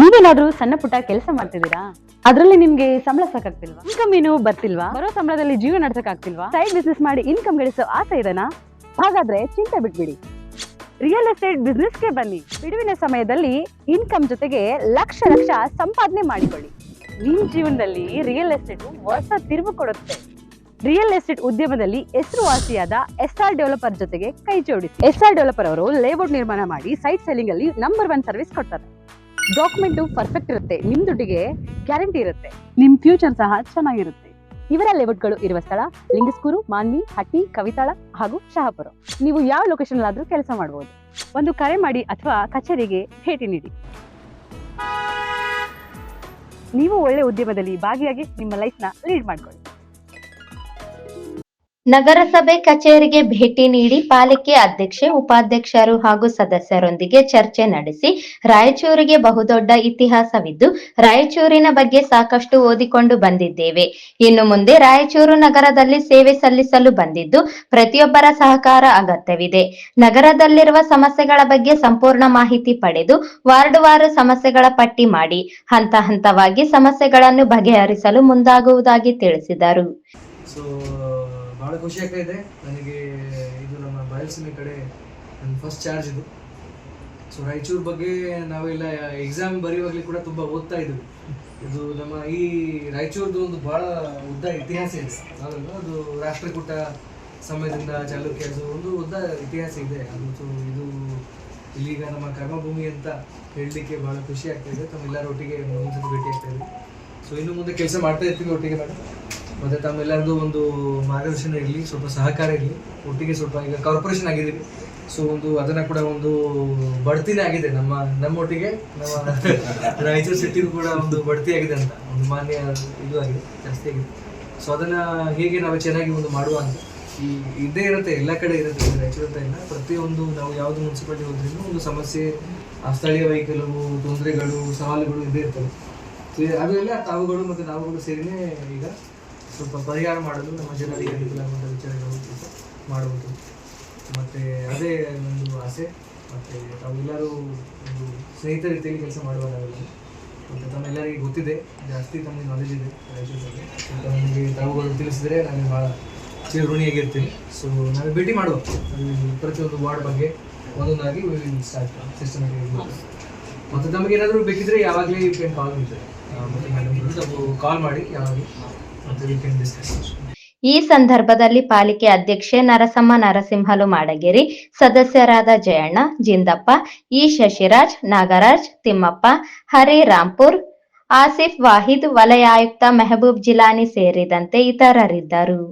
ನೀವೇನಾದ್ರೂ ಸಣ್ಣ ಪುಟ್ಟ ಕೆಲಸ ಮಾಡ್ತಿದ್ದೀರಾ? ಅದ್ರಲ್ಲಿ ನಿಮ್ಗೆ ಸಂಬಳ ಸಾಕಾಗ್ತಿಲ್ವಾ? ಇನ್ಕಮ್ ಏನು ಬರ್ತಿಲ್ವಾ? ಬರೋ ಸಂಬಳದಲ್ಲಿ ಜೀವನ ನಡ್ಸಕ್ ಆಗ್ತಿಲ್ವಾ? ಸೈಡ್ ಬಿಸ್ನೆಸ್ ಮಾಡಿ ಇನ್ಕಮ್ ಗಳಿಸೋ ಆಸೆ ಇದೆನಾ? ಹಾಗಾದ್ರೆ ಚಿಂತೆ ಬಿಟ್ಬಿಡಿ, ರಿಯಲ್ ಎಸ್ಟೇಟ್ ಬಿಸ್ನೆಸ್ಗೆ ಬನ್ನಿ. ಬಿಡುವಿನ ಸಮಯದಲ್ಲಿ ಇನ್ಕಮ್ ಜೊತೆಗೆ ಲಕ್ಷ ಲಕ್ಷ ಸಂಪಾದನೆ ಮಾಡಿಕೊಳ್ಳಿ. ನಿಮ್ ಜೀವನದಲ್ಲಿ ರಿಯಲ್ ಎಸ್ಟೇಟ್ ಹೊಸ ತಿರುವು ಕೊಡುತ್ತೆ. ರಿಯಲ್ ಎಸ್ಟೇಟ್ ಉದ್ಯಮದಲ್ಲಿ ಹೆಸರುವಾಸಿಯಾದ ಎಸ್ಆರ್ ಡೆವಲಪರ್ ಜೊತೆಗೆ ಕೈ ಜೋಡಿಸಿ. ಎಸ್ಆರ್ ಡೆವಲಪರ್ ಅವರು ಲೇಔಟ್ ನಿರ್ಮಾಣ ಮಾಡಿ ಸೈಟ್ ಸೆಲ್ಲಿಂಗ್ ಅಲ್ಲಿ ನಂಬರ್ 1 ಸರ್ವಿಸ್ ಕೊಡ್ತಾರೆ. ಡಾಕ್ಯುಮೆಂಟ್ ಪರ್ಫೆಕ್ಟ್ ಇರುತ್ತೆ, ನಿಮ್ ದುಡ್ಡಿಗೆ ಗ್ಯಾರಂಟಿ ಇರುತ್ತೆ, ನಿಮ್ ಫ್ಯೂಚರ್ ಸಹ ಚೆನ್ನಾಗಿರುತ್ತೆ. ಇವರ ಲೇಔಟ್ಗಳು ಇರುವ ಸ್ಥಳ ಲಿಂಗಸ್ಕೂರು, ಮಾನ್ವಿ, ಹಟ್ಟಿ, ಕವಿತಾಳ ಹಾಗೂ ಶಹಾಪುರ. ನೀವು ಯಾವ ಲೊಕೇಶನ್ ಆದ್ರೂ ಕೆಲಸ ಮಾಡಬಹುದು. ಒಂದು ಕರೆ ಮಾಡಿ ಅಥವಾ ಕಚೇರಿಗೆ ಭೇಟಿ ನೀಡಿ. ನೀವು ಒಳ್ಳೆ ಉದ್ಯಮದಲ್ಲಿ ಭಾಗಿಯಾಗಿ ನಿಮ್ಮ ಲೈಫ್ ನ ಲೀಡ್ ಮಾಡ್ಕೊಳ್ಳಿ. ನಗರಸಭೆ ಕಚೇರಿಗೆ ಭೇಟಿ ನೀಡಿ ಪಾಲಿಕೆ ಅಧ್ಯಕ್ಷೆ, ಉಪಾಧ್ಯಕ್ಷರು ಹಾಗೂ ಸದಸ್ಯರೊಂದಿಗೆ ಚರ್ಚೆ ನಡೆಸಿ ರಾಯಚೂರಿಗೆ ಬಹುದೊಡ್ಡ ಇತಿಹಾಸವಿದ್ದು ರಾಯಚೂರಿನ ಬಗ್ಗೆ ಸಾಕಷ್ಟು ಓದಿಕೊಂಡು ಬಂದಿದ್ದೇವೆ. ಇನ್ನು ಮುಂದೆ ರಾಯಚೂರು ನಗರದಲ್ಲಿ ಸೇವೆ ಸಲ್ಲಿಸಲು ಬಂದಿದ್ದು ಪ್ರತಿಯೊಬ್ಬರ ಸಹಕಾರ ಅಗತ್ಯವಿದೆ. ನಗರದಲ್ಲಿರುವ ಸಮಸ್ಯೆಗಳ ಬಗ್ಗೆ ಸಂಪೂರ್ಣ ಮಾಹಿತಿ ಪಡೆದು ವಾರ್ಡ್ ಸಮಸ್ಯೆಗಳ ಪಟ್ಟಿ ಮಾಡಿ ಹಂತ ಹಂತವಾಗಿ ಸಮಸ್ಯೆಗಳನ್ನು ಬಗೆಹರಿಸಲು ಮುಂದಾಗುವುದಾಗಿ ತಿಳಿಸಿದರು. ಭಾಳ ಖುಷಿ ಆಗ್ತಾ ಇದೆ ನನಗೆ. ಇದು ನಮ್ಮ ಬಯಲುಸೀಮೆ ಕಡೆ ನನ್ನ ಫಸ್ಟ್ ಚಾರ್ಜ್ ಇದು. ಸೊ ರಾಯಚೂರು ಬಗ್ಗೆ ನಾವೆಲ್ಲ ಎಕ್ಸಾಮ್ ಬರೆಯುವಾಗಲಿ ಕೂಡ ತುಂಬ ಓದ್ತಾ ಇದ್ವಿ. ಇದು ನಮ್ಮ ಈ ರಾಯಚೂರ್ದು ಒಂದು ಭಾಳ ಉದ್ದ ಇತಿಹಾಸ ಇದೆ. ಅದು ರಾಷ್ಟ್ರಕೂಟ ಸಮಯದಿಂದ ಚಾಲುಕ್ಯದು ಒಂದು ಉದ್ದ ಇತಿಹಾಸ ಇದೆ. ಅದು ಸೊ ಇದು ಇಲ್ಲಿಗ ನಮ್ಮ ಕರ್ಮಭೂಮಿ ಅಂತ ಹೇಳಲಿಕ್ಕೆ ಭಾಳ ಖುಷಿ ಆಗ್ತಾ ಇದೆ. ತಮ್ಮೆಲ್ಲರೊಟ್ಟಿಗೆ ಮುಂದೆ ಭೇಟಿ ಆಗ್ತಾ ಇದ್ವಿ. ಸೊ ಇನ್ನು ಮುಂದೆ ಕೆಲಸ ಮಾಡ್ತಾ ಇರ್ತೀವಿ ಒಟ್ಟಿಗೆ ಮೇಡಮ್. ಮತ್ತು ತಮ್ಮೆಲ್ಲರದು ಒಂದು ಮಾರ್ಗದರ್ಶನ ಇರಲಿ, ಸ್ವಲ್ಪ ಸಹಕಾರ ಇರಲಿ. ಒಟ್ಟಿಗೆ ಸ್ವಲ್ಪ ಈಗ ಕಾರ್ಪೊರೇಷನ್ ಆಗಿದ್ದೀವಿ. ಸೊ ಒಂದು ಅದನ್ನು ಕೂಡ ಒಂದು ಬಡ್ತಿನೇ ಆಗಿದೆ ನಮ್ಮೊಟ್ಟಿಗೆ ನಮ್ಮ ರಾಯಚೂರು ಸಿಟಿಗೂ ಕೂಡ ಒಂದು ಬಡ್ತಿ ಆಗಿದೆ ಅಂತ ಒಂದು ಮಾನ್ಯ ಇದು ಆಗಿದೆ, ಜಾಸ್ತಿ ಆಗಿದೆ. ಸೊ ಅದನ್ನು ಹೇಗೆ ನಾವು ಚೆನ್ನಾಗಿ ಒಂದು ಮಾಡುವ ಅಂತ ಇದ್ದೇ ಇರುತ್ತೆ, ಎಲ್ಲ ಕಡೆ ಇರುತ್ತೆ. ರಾಯಚೂರು ಅಂತ ಇಲ್ಲ, ಪ್ರತಿಯೊಂದು ನಾವು ಯಾವುದು ಮುನ್ಸಿಪಾಲಿಟಿ ಹೋದ್ರೂ ಒಂದು ಸಮಸ್ಯೆ, ಆ ಸ್ಥಳೀಯವಾಗಿ ಕೆಲವು ತೊಂದರೆಗಳು, ಸವಾಲುಗಳು ಇದ್ದೇ ಇರ್ತವೆ. ಸೊ ಅದೆಲ್ಲ ತಾವುಗಳು ಮತ್ತು ನಾವುಗಳು ಸೇರಿನೇ ಈಗ ಸ್ವಲ್ಪ ಪರಿಹಾರ ಮಾಡಲು ನಮ್ಮ ಜನರಿಗೆ ಅನುಕೂಲ ಆಗುವಂಥ ವಿಚಾರಗಳು ಮಾಡುವುದು. ಮತ್ತು ಅದೇ ಒಂದು ಆಸೆ. ಮತ್ತು ತಾವೆಲ್ಲರೂ ಒಂದು ಸ್ನೇಹಿತರ ರೀತಿಯಲ್ಲಿ ಕೆಲಸ ಮಾಡುವ ನಾವೆಲ್ಲ. ಮತ್ತು ತಮ್ಮೆಲ್ಲರಿಗೆ ಗೊತ್ತಿದೆ, ಜಾಸ್ತಿ ತಮಗೆ ನಾಲೆಜ್ ಇದೆ ರಾಯಚೂರು ಬಗ್ಗೆ. ನಮಗೆ ತಾವುಗಳು ತಿಳಿಸಿದರೆ ನನಗೆ ಭಾಳ ಚಿರಋಣಿಯಾಗಿರ್ತೀನಿ. ಸೊ ನಾವು ಭೇಟಿ ಮಾಡುವ ಪ್ರತಿಯೊಂದು ವಾರ್ಡ್ ಬಗ್ಗೆ ಒಂದೊಂದಾಗಿ ಸ್ಟಾರ್ಟ್ ಸಿಸ್ಟಮೆಟಿಕ್. ಮತ್ತು ತಮಗೇನಾದರೂ ಬೇಕಿದ್ರೆ ಯಾವಾಗಲೇ ಯು ಕ್ಯಾನ್ ಕಾಲ್ ಮಾಡ್ತಾರೆ ಮತ್ತು ಮೇಡಮ್ ಕಾಲ್ ಮಾಡಿ ಯಾವಾಗಲೂ ಮತ್ತು ಯು ಕ್ಯಾನ್ ಡಿಸ್ಕಸ್. ಈ ಸಂದರ್ಭದಲ್ಲಿ ಪಾಲಿಕೆ ಅಧ್ಯಕ್ಷೆ ನರಸಮ್ಮ ನರಸಿಂಹಲು ಮಾಡಗೇರಿ, ಸದಸ್ಯರಾದ ಜಯಣ್ಣ, ಜಿಂದಪ್ಪ, ಇ ಶಶಿರಾಜ್, ನಾಗರಾಜ್, ತಿಮ್ಮಪ್ಪ, ಹರಿ ರಾಂಪುರ್, ಆಸಿಫ್ ವಾಹಿದ್, ವಲಯ ಆಯುಕ್ತ ಮೆಹಬೂಬ್ ಜಿಲಾನಿ ಸೇರಿದಂತೆ ಇತರರಿದ್ದರು.